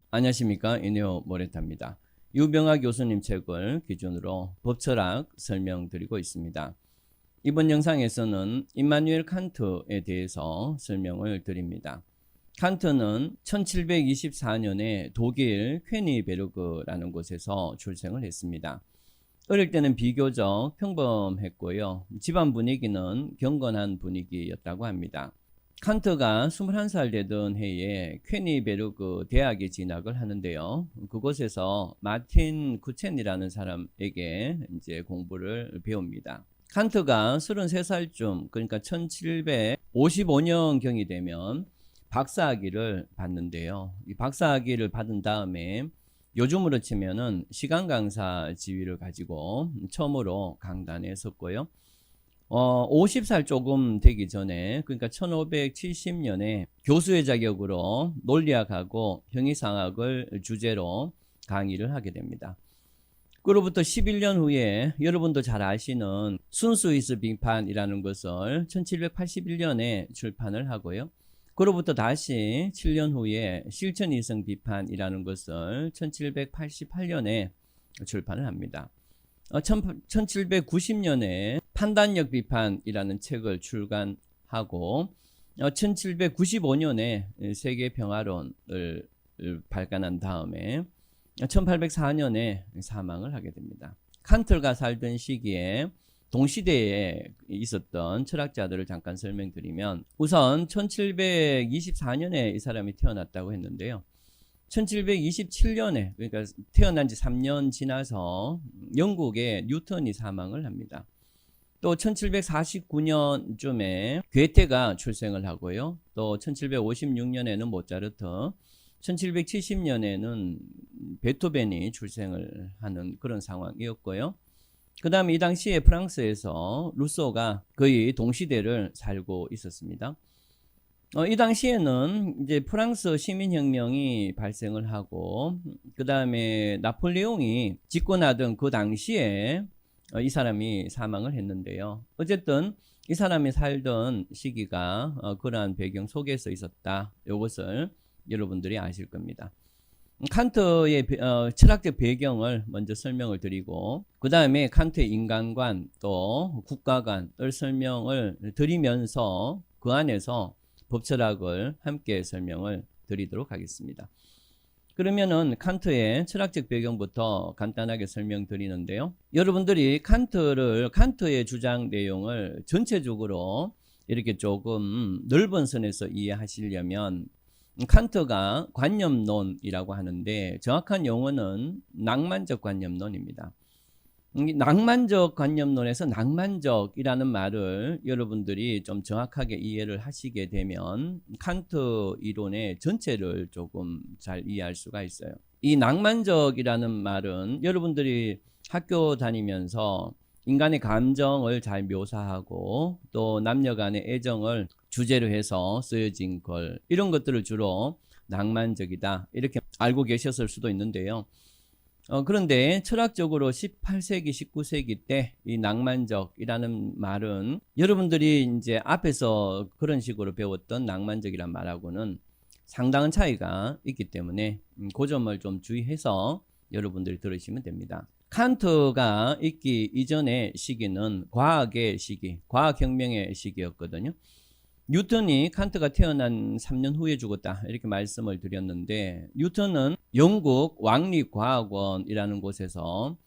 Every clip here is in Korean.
안녕하십니까, 이내호 모레타입니다. 유병아 교수님 책을 기준으로 법철학 설명드리고 있습니다. 이번 영상에서는 임마누엘 칸트에 대해서 설명을 드립니다. 칸트는 1724년에 독일 퀘니베르그라는 곳에서 출생을 했습니다. 어릴 때는 비교적 평범했고요. 집안 분위기는 경건한 분위기였다고 합니다. 칸트가 21살 되던 해에 퀘니베르그 대학에 진학을 하는데요. 그곳에서 마틴 쿠첸이라는 사람에게 이제 공부를 배웁니다. 칸트가 33살쯤, 그러니까 1755년경이 되면 박사학위를 받는데요. 이 박사학위를 받은 다음에 요즘으로 치면은 시간 강사 지위를 가지고 처음으로 강단에 섰고요. 50살 조금 되기 전에, 그러니까 1570년에 교수의 자격으로 논리학하고 형이상학을 주제로 강의를 하게 됩니다. 그로부터 11년 후에 여러분도 잘 아시는 순수이스 빙판이라는 것을 1781년에 출판을 하고요. 그로부터 다시 7년 후에 실천이성 비판이라는 것을 1788년에 출판을 합니다. 1790년에 판단력 비판이라는 책을 출간하고 1795년에 세계 평화론을 발간한 다음에 1804년에 사망을 하게 됩니다. 칸트가 살던 시기에 동시대에 있었던 철학자들을 잠깐 설명드리면, 우선 1724년에 이 사람이 태어났다고 했는데요. 1727년에, 그러니까 태어난 지 3년 지나서 영국의 뉴턴이 사망을 합니다. 또 1749년쯤에 괴테가 출생을 하고요. 또 1756년에는 모차르트, 1770년에는 베토벤이 출생을 하는 그런 상황이었고요. 그 다음에 이 당시에 프랑스에서 루소가 거의 동시대를 살고 있었습니다. 이 당시에는 이제 프랑스 시민혁명이 발생을 하고, 그 다음에 나폴레옹이 집권하던 그 당시에 이 사람이 사망을 했는데요. 어쨌든 이 사람이 살던 시기가 그러한 배경 속에서 있었다. 이것을 여러분들이 아실 겁니다. 칸트의 철학적 배경을 먼저 설명을 드리고, 그 다음에 칸트의 인간관 또 국가관을 설명을 드리면서 그 안에서 법철학을 함께 설명을 드리도록 하겠습니다. 그러면은 칸트의 철학적 배경부터 간단하게 설명드리는데요. 여러분들이 칸트의 주장 내용을 전체적으로 이렇게 조금 넓은 선에서 이해하시려면, 칸트가 관념론이라고 하는데 정확한 용어는 낭만적 관념론입니다. 낭만적 관념론에서 낭만적이라는 말을 여러분들이 좀 정확하게 이해를 하시게 되면 칸트 이론의 전체를 조금 잘 이해할 수가 있어요. 이 낭만적이라는 말은 여러분들이 학교 다니면서 인간의 감정을 잘 묘사하고 또 남녀 간의 애정을 주제로 해서 쓰여진 글, 이런 것들을 주로 낭만적이다 이렇게 알고 계셨을 수도 있는데요. 그런데 철학적으로 18세기, 19세기 때 이 낭만적이라는 말은 여러분들이 이제 앞에서 그런 식으로 배웠던 낭만적이란 말하고는 상당한 차이가 있기 때문에 그 점을 좀 주의해서 여러분들이 들으시면 됩니다. 칸트가 있기 이전의 시기는 과학의 시기, 과학혁명의 시기였거든요. 뉴턴이 칸트가 태어난 3년 후에 죽었다 이렇게 말씀을 드렸는데, 뉴턴은 영국 왕립과학원이라는 곳에서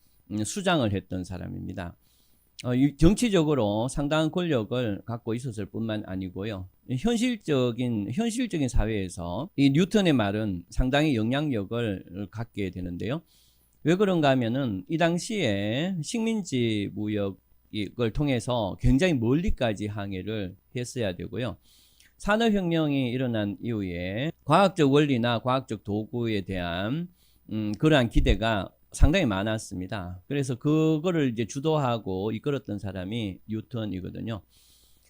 수장을 했던 사람입니다. 정치적으로 상당한 권력을 갖고 있었을 뿐만 아니고요, 현실적인 사회에서 이 뉴턴의 말은 상당히 영향력을 갖게 되는데요. 왜 그런가 하면은 이 당시에 식민지 무역 이걸 통해서 굉장히 멀리까지 항해를 했어야 되고요. 산업혁명이 일어난 이후에 과학적 원리나 과학적 도구에 대한 그러한 기대가 상당히 많았습니다. 그래서 그거를 이제 주도하고 이끌었던 사람이 뉴턴이거든요.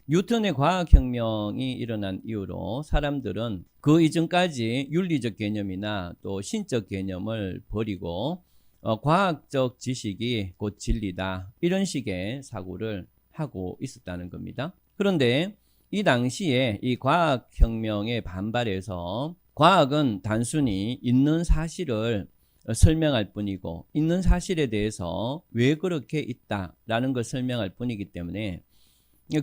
뉴턴의 과학혁명이 일어난 이후로 사람들은 그 이전까지 윤리적 개념이나 또 신적 개념을 버리고 과학적 지식이 곧 진리다 이런 식의 사고를 하고 있었다는 겁니다. 그런데 이 당시에 이 과학혁명에 반발해서 과학은 단순히 있는 사실을 설명할 뿐이고 있는 사실에 대해서 왜 그렇게 있다라는 걸 설명할 뿐이기 때문에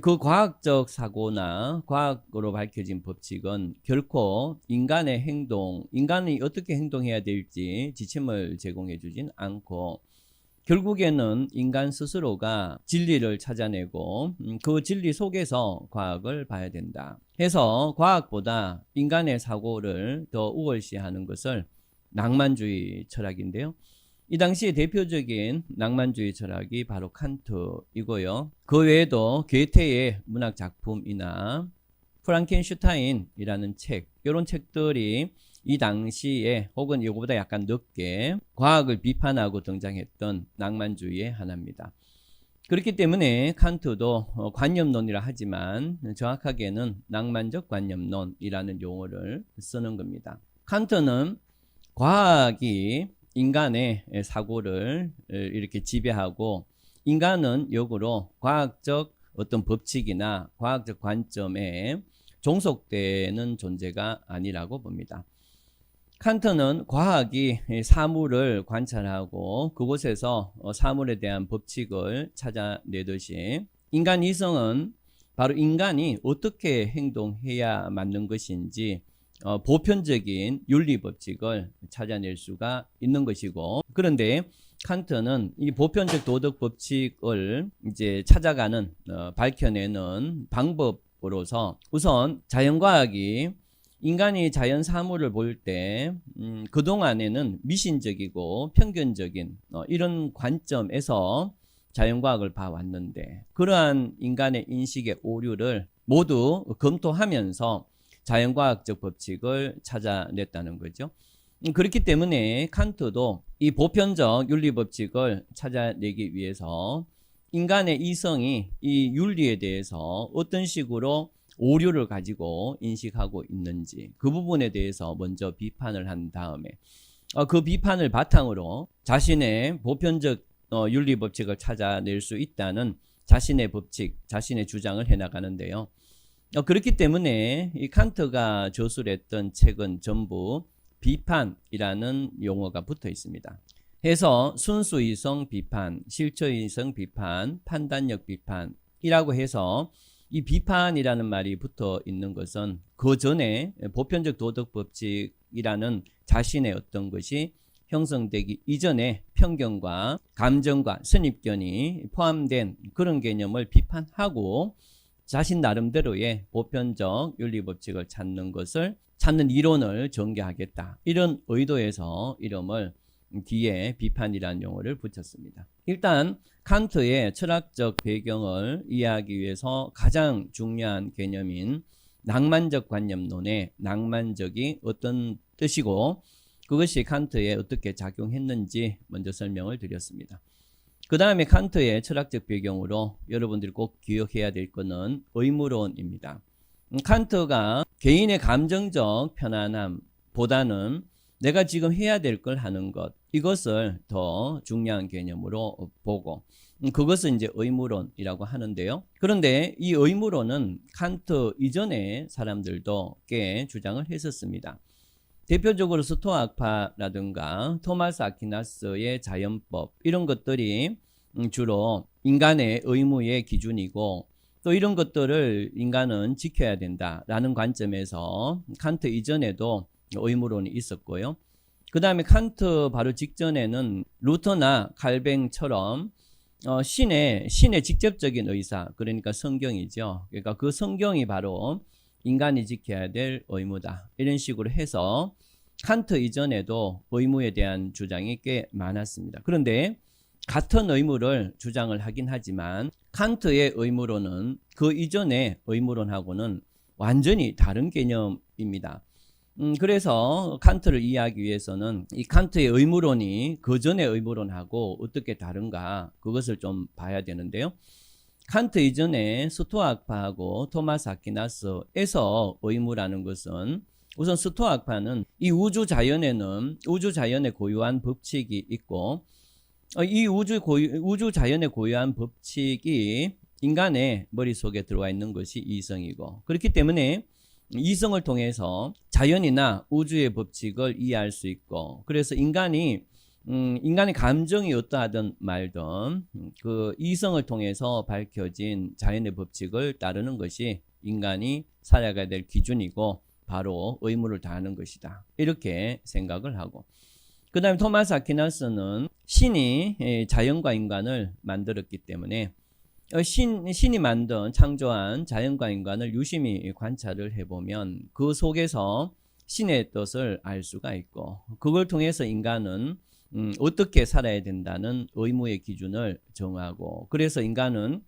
그 과학적 사고나 과학으로 밝혀진 법칙은 결코 인간의 행동, 인간이 어떻게 행동해야 될지 지침을 제공해 주진 않고 결국에는 인간 스스로가 진리를 찾아내고 그 진리 속에서 과학을 봐야 된다 해서 과학보다 인간의 사고를 더 우월시하는 것을 낭만주의 철학인데요. 이 당시의 대표적인 낭만주의 철학이 바로 칸트이고요. 그 외에도 괴테의 문학 작품이나 프랑켄슈타인이라는 책, 이런 책들이 이 당시에 혹은 이거보다 약간 늦게 과학을 비판하고 등장했던 낭만주의의 하나입니다. 그렇기 때문에 칸트도 관념론이라 하지만 정확하게는 낭만적 관념론이라는 용어를 쓰는 겁니다. 칸트는 과학이 인간의 사고를 이렇게 지배하고 인간은 역으로 과학적 어떤 법칙이나 과학적 관점에 종속되는 존재가 아니라고 봅니다. 칸트는 과학이 사물을 관찰하고 그곳에서 사물에 대한 법칙을 찾아내듯이 인간 이성은 바로 인간이 어떻게 행동해야 맞는 것인지 보편적인 윤리 법칙을 찾아낼 수가 있는 것이고, 그런데 칸트는 이 보편적 도덕 법칙을 이제 찾아가는 밝혀내는 방법으로서 우선 자연과학이 인간이 자연 사물을 볼 때 그동안에는 미신적이고 편견적인 이런 관점에서 자연과학을 봐왔는데 그러한 인간의 인식의 오류를 모두 검토하면서 자연과학적 법칙을 찾아냈다는 거죠. 그렇기 때문에 칸트도 이 보편적 윤리법칙을 찾아내기 위해서 인간의 이성이 이 윤리에 대해서 어떤 식으로 오류를 가지고 인식하고 있는지 그 부분에 대해서 먼저 비판을 한 다음에 그 비판을 바탕으로 자신의 보편적 윤리법칙을 찾아낼 수 있다는 자신의 법칙, 자신의 주장을 해나가는데요. 그렇기 때문에 이 칸트가 저술했던 책은 전부 비판이라는 용어가 붙어 있습니다. 해서 순수이성 비판, 실처이성 비판, 판단력 비판이라고 해서 이 비판이라는 말이 붙어 있는 것은 그 전에 보편적 도덕 법칙이라는 자신의 어떤 것이 형성되기 이전에 편견과 감정과 선입견이 포함된 그런 개념을 비판하고 자신 나름대로의 보편적 윤리법칙을 찾는 이론을 전개하겠다. 이런 의도에서 이름을 뒤에 비판이라는 용어를 붙였습니다. 일단 칸트의 철학적 배경을 이해하기 위해서 가장 중요한 개념인 낭만적 관념론의 낭만적이 어떤 뜻이고 그것이 칸트에 어떻게 작용했는지 먼저 설명을 드렸습니다. 그 다음에 칸트의 철학적 배경으로 여러분들이 꼭 기억해야 될 것은 의무론입니다. 칸트가 개인의 감정적 편안함보다는 내가 지금 해야 될 걸 하는 것, 이것을 더 중요한 개념으로 보고 그것은 이제 의무론이라고 하는데요. 그런데 이 의무론은 칸트 이전의 사람들도 꽤 주장을 했었습니다. 대표적으로 스토아파라든가 토마스 아퀴나스의 자연법 이런 것들이 주로 인간의 의무의 기준이고 또 이런 것들을 인간은 지켜야 된다라는 관점에서 칸트 이전에도 의무론이 있었고요. 그 다음에 칸트 바로 직전에는 루터나 칼뱅처럼 신의 직접적인 의사, 그러니까 성경이죠. 그러니까 그 성경이 바로 인간이 지켜야 될 의무다. 이런 식으로 해서 칸트 이전에도 의무에 대한 주장이 꽤 많았습니다. 그런데 같은 의무를 주장을 하긴 하지만 칸트의 의무론은 그 이전의 의무론하고는 완전히 다른 개념입니다. 그래서 칸트를 이해하기 위해서는 이 칸트의 의무론이 그 전의 의무론하고 어떻게 다른가 그것을 좀 봐야 되는데요. 칸트 이전에 스토아파하고 토마스 아퀴나스에서 의무라는 것은 우선 스토아파는 이 우주 자연에 고유한 법칙이 있고 이 우주 자연에 고유한 법칙이 인간의 머릿속에 들어와 있는 것이 이성이고 그렇기 때문에 이성을 통해서 자연이나 우주의 법칙을 이해할 수 있고, 그래서 인간의 감정이 어떠하든 말든 그 이성을 통해서 밝혀진 자연의 법칙을 따르는 것이 인간이 살아가야 될 기준이고 바로 의무를 다하는 것이다. 이렇게 생각을 하고, 그 다음에 토마스 아퀴나스는 신이 자연과 인간을 만들었기 때문에 신이 만든 창조한 자연과 인간을 유심히 관찰을 해보면 그 속에서 신의 뜻을 알 수가 있고, 그걸 통해서 인간은 어떻게 살아야 된다는 의무의 기준을 정하고, 그래서 인간은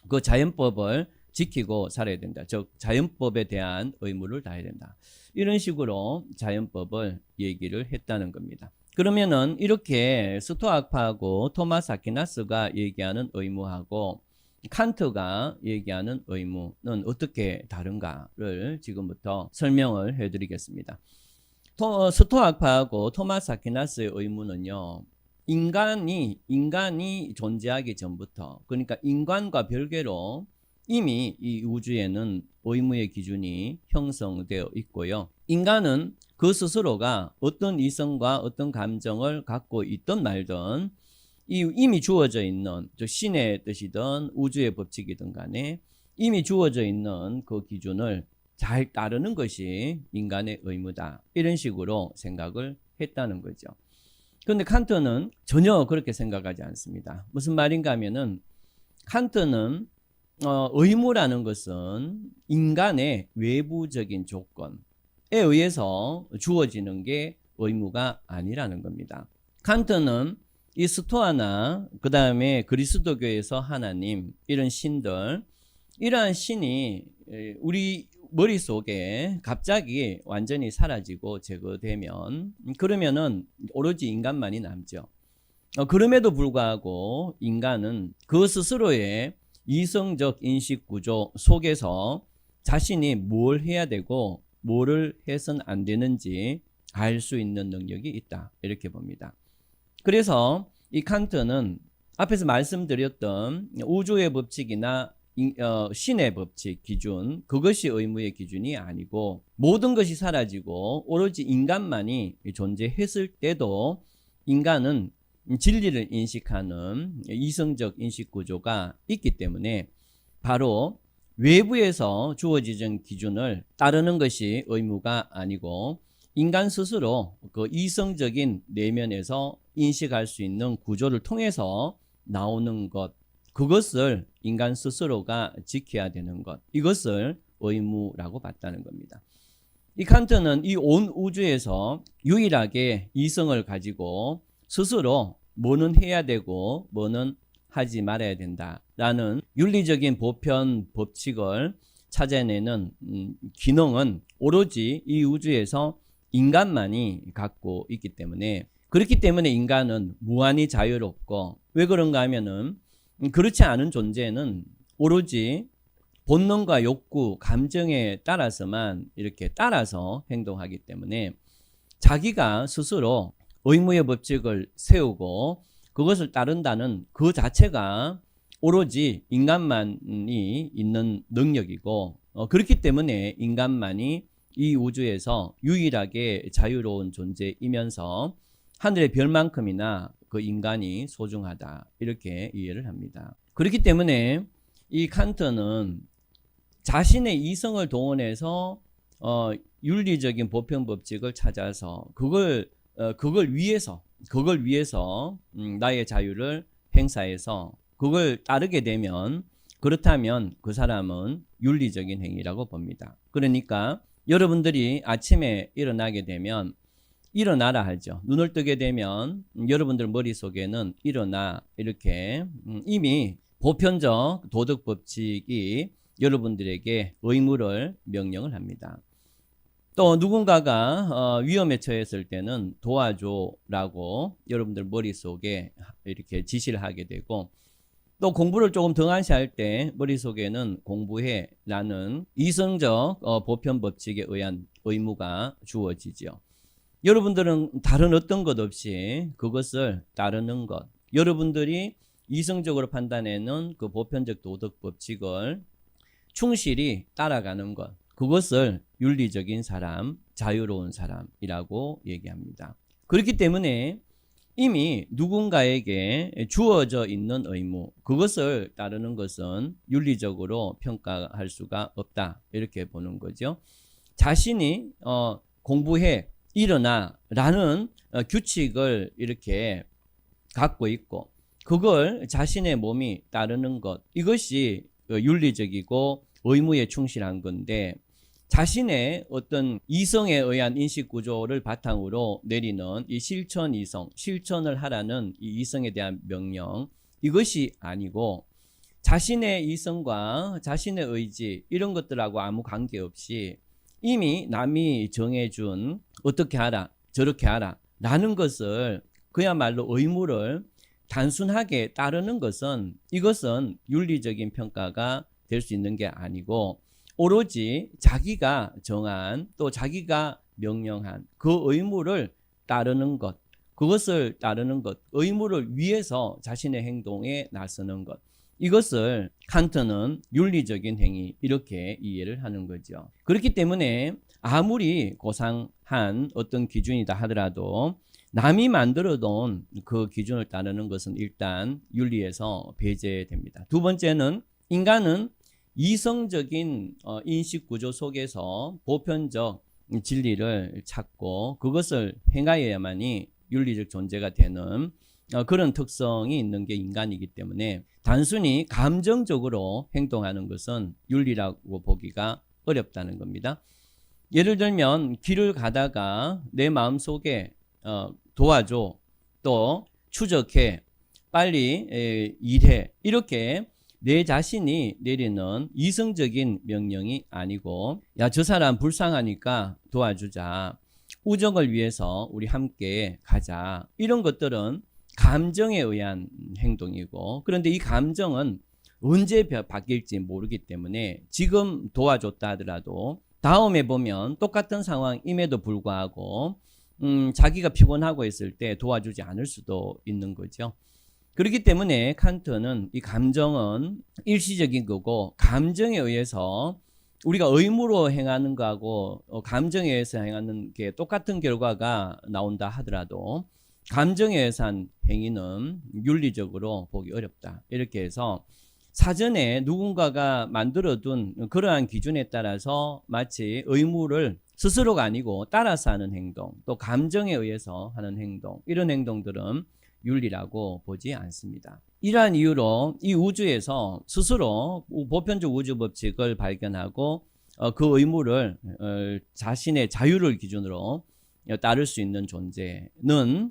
그 자연법을 지키고 살아야 된다. 즉 자연법에 대한 의무를 다해야 된다. 이런 식으로 자연법을 얘기를 했다는 겁니다. 그러면은 이렇게 스토아파하고 토마스 아퀴나스가 얘기하는 의무하고 칸트가 얘기하는 의무는 어떻게 다른가를 지금부터 설명을 해드리겠습니다. 스토아파하고 토마스 아퀴나스의 의무는요, 인간이 존재하기 전부터, 그러니까 인간과 별개로 이미 이 우주에는 의무의 기준이 형성되어 있고요. 인간은 그 스스로가 어떤 이성과 어떤 감정을 갖고 있든 말든 이미 주어져 있는, 즉 신의 뜻이든 우주의 법칙이든 간에 이미 주어져 있는 그 기준을 잘 따르는 것이 인간의 의무다. 이런 식으로 생각을 했다는 거죠. 그런데 칸트는 전혀 그렇게 생각하지 않습니다. 무슨 말인가 하면은 칸트는 의무라는 것은 인간의 외부적인 조건에 의해서 주어지는 게 의무가 아니라는 겁니다. 칸트는 이 스토아나 그 다음에 그리스도교에서 하나님, 이런 신들, 이러한 신이 우리 머릿속에 갑자기 완전히 사라지고 제거되면 그러면은 오로지 인간만이 남죠. 그럼에도 불구하고 인간은 그 스스로의 이성적 인식 구조 속에서 자신이 뭘 해야 되고 뭐를 해서는 안 되는지 알 수 있는 능력이 있다. 이렇게 봅니다. 그래서 이 칸트는 앞에서 말씀드렸던 우주의 법칙이나 신의 법칙 기준, 그것이 의무의 기준이 아니고 모든 것이 사라지고 오로지 인간만이 존재했을 때도 인간은 진리를 인식하는 이성적 인식 구조가 있기 때문에 바로 외부에서 주어진 기준을 따르는 것이 의무가 아니고 인간 스스로 그 이성적인 내면에서 인식할 수 있는 구조를 통해서 나오는 것, 그것을 인간 스스로가 지켜야 되는 것, 이것을 의무라고 봤다는 겁니다. 이 칸트는 이 온 우주에서 유일하게 이성을 가지고 스스로 뭐는 해야 되고 뭐는 하지 말아야 된다라는 윤리적인 보편 법칙을 찾아내는 기능은 오로지 이 우주에서 인간만이 갖고 있기 때문에, 그렇기 때문에 인간은 무한히 자유롭고, 왜 그런가 하면은 그렇지 않은 존재는 오로지 본능과 욕구, 감정에 따라서만 이렇게 따라서 행동하기 때문에 자기가 스스로 의무의 법칙을 세우고 그것을 따른다는 그 자체가 오로지 인간만이 있는 능력이고, 그렇기 때문에 인간만이 이 우주에서 유일하게 자유로운 존재이면서 하늘의 별만큼이나 그 인간이 소중하다, 이렇게 이해를 합니다. 그렇기 때문에 이 칸트는 자신의 이성을 동원해서 윤리적인 보편 법칙을 찾아서 그걸 위해서 나의 자유를 행사해서 그걸 따르게 되면, 그렇다면 그 사람은 윤리적인 행위라고 봅니다. 그러니까 여러분들이 아침에 일어나게 되면 일어나라 하죠. 눈을 뜨게 되면 여러분들 머릿속에는 일어나, 이렇게 이미 보편적 도덕 법칙이 여러분들에게 의무를 명령을 합니다. 또 누군가가 위험에 처했을 때는 도와줘라고 여러분들 머릿속에 이렇게 지시를 하게 되고, 또 공부를 조금 등한시할 때 머릿속에는 공부해라는 이성적 보편 법칙에 의한 의무가 주어지죠. 여러분들은 다른 어떤 것 없이 그것을 따르는 것, 여러분들이 이성적으로 판단하는 그 보편적 도덕 법칙을 충실히 따라가는 것, 그것을 윤리적인 사람, 자유로운 사람이라고 얘기합니다. 그렇기 때문에 이미 누군가에게 주어져 있는 의무, 그것을 따르는 것은 윤리적으로 평가할 수가 없다, 이렇게 보는 거죠. 자신이 공부해, 일어나 라는 규칙을 이렇게 갖고 있고, 그걸 자신의 몸이 따르는 것, 이것이 윤리적이고 의무에 충실한 건데, 자신의 어떤 이성에 의한 인식 구조를 바탕으로 내리는 이 실천 이성, 실천을 하라는 이 이성에 대한 명령, 이것이 아니고 자신의 이성과 자신의 의지, 이런 것들하고 아무 관계없이 이미 남이 정해준 어떻게 하라, 저렇게 하라 라는 것을, 그야말로 의무를 단순하게 따르는 것은, 이것은 윤리적인 평가가 될 수 있는 게 아니고, 오로지 자기가 정한, 또 자기가 명령한 그 의무를 따르는 것, 그것을 따르는 것, 의무를 위해서 자신의 행동에 나서는 것, 이것을 칸트는 윤리적인 행위, 이렇게 이해를 하는 거죠. 그렇기 때문에 아무리 고상한 어떤 기준이다 하더라도 남이 만들어 놓은 그 기준을 따르는 것은 일단 윤리에서 배제됩니다. 두 번째는, 인간은 이성적인 인식 구조 속에서 보편적 진리를 찾고 그것을 행하여야만이 윤리적 존재가 되는 그런 특성이 있는 게 인간이기 때문에, 단순히 감정적으로 행동하는 것은 윤리라고 보기가 어렵다는 겁니다. 예를 들면 길을 가다가 내 마음속에 도와줘, 또 추적해, 빨리 일해, 이렇게 내 자신이 내리는 이성적인 명령이 아니고, 야, 저 사람 불쌍하니까 도와주자, 우정을 위해서 우리 함께 가자, 이런 것들은 감정에 의한 행동이고, 그런데 이 감정은 언제 바뀔지 모르기 때문에 지금 도와줬다 하더라도 다음에 보면 똑같은 상황임에도 불구하고 자기가 피곤하고 있을 때 도와주지 않을 수도 있는 거죠. 그렇기 때문에 칸트는 이 감정은 일시적인 거고, 감정에 의해서 우리가 의무로 행하는 거하고 감정에 의해서 행하는 게 똑같은 결과가 나온다 하더라도 감정에 의해서 한 행위는 윤리적으로 보기 어렵다, 이렇게 해서 사전에 누군가가 만들어둔 그러한 기준에 따라서 마치 의무를 스스로가 아니고 따라서 하는 행동, 또 감정에 의해서 하는 행동, 이런 행동들은 윤리라고 보지 않습니다. 이러한 이유로 이 우주에서 스스로 보편적 우주 법칙을 발견하고 그 의무를 자신의 자유를 기준으로 따를 수 있는 존재는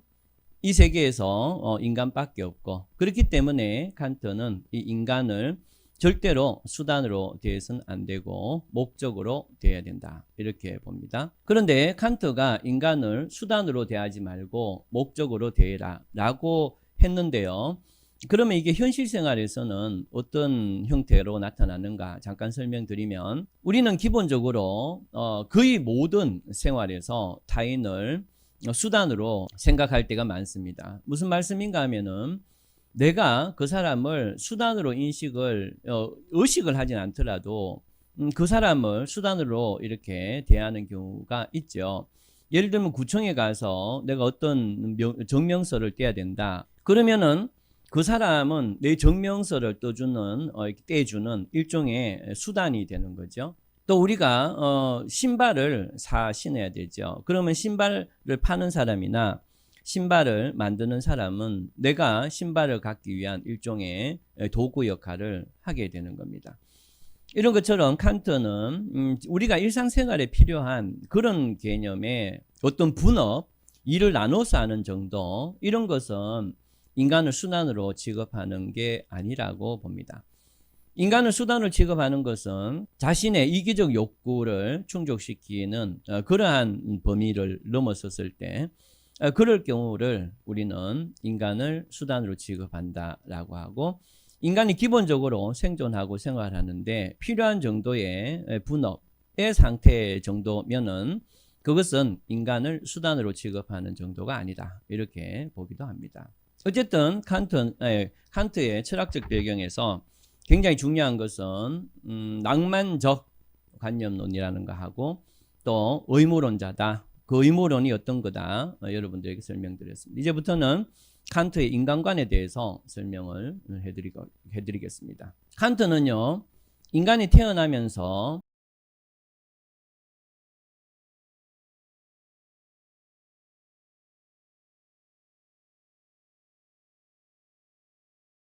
이 세계에서 인간밖에 없고, 그렇기 때문에 칸트는 이 인간을 절대로 수단으로 대해서는 안 되고 목적으로 대해야 된다, 이렇게 봅니다. 그런데 칸트가 인간을 수단으로 대하지 말고 목적으로 대해라 라고 했는데요, 그러면 이게 현실 생활에서는 어떤 형태로 나타나는가 잠깐 설명드리면, 우리는 기본적으로 거의 모든 생활에서 타인을 수단으로 생각할 때가 많습니다. 무슨 말씀인가 하면은, 내가 그 사람을 수단으로 의식을 하진 않더라도 그 사람을 수단으로 이렇게 대하는 경우가 있죠. 예를 들면 구청에 가서 내가 어떤 정명서를 떼야 된다, 그러면은 그 사람은 내 정명서를 떼주는 일종의 수단이 되는 거죠. 또 우리가 신발을 신어야 되죠. 그러면 신발을 파는 사람이나 신발을 만드는 사람은 내가 신발을 갖기 위한 일종의 도구 역할을 하게 되는 겁니다. 이런 것처럼 칸트는 우리가 일상생활에 필요한 그런 개념의 어떤 분업, 일을 나눠서 하는 정도, 이런 것은 인간을 수단으로 취급하는 게 아니라고 봅니다. 인간을 수단으로 취급하는 것은 자신의 이기적 욕구를 충족시키는 그러한 범위를 넘어섰을 때, 그럴 경우를 우리는 인간을 수단으로 취급한다라고 하고, 인간이 기본적으로 생존하고 생활하는데 필요한 정도의 분업의 상태 정도면은 그것은 인간을 수단으로 취급하는 정도가 아니다, 이렇게 보기도 합니다. 어쨌든 칸트의 철학적 배경에서 굉장히 중요한 것은 낭만적 관념론이라는 거 하고 또 의무론자다. 그 의무론이 어떤 거다. 여러분들에게 설명드렸습니다. 이제부터는 칸트의 인간관에 대해서 설명을 해드리겠습니다. 칸트는요, 인간이 태어나면서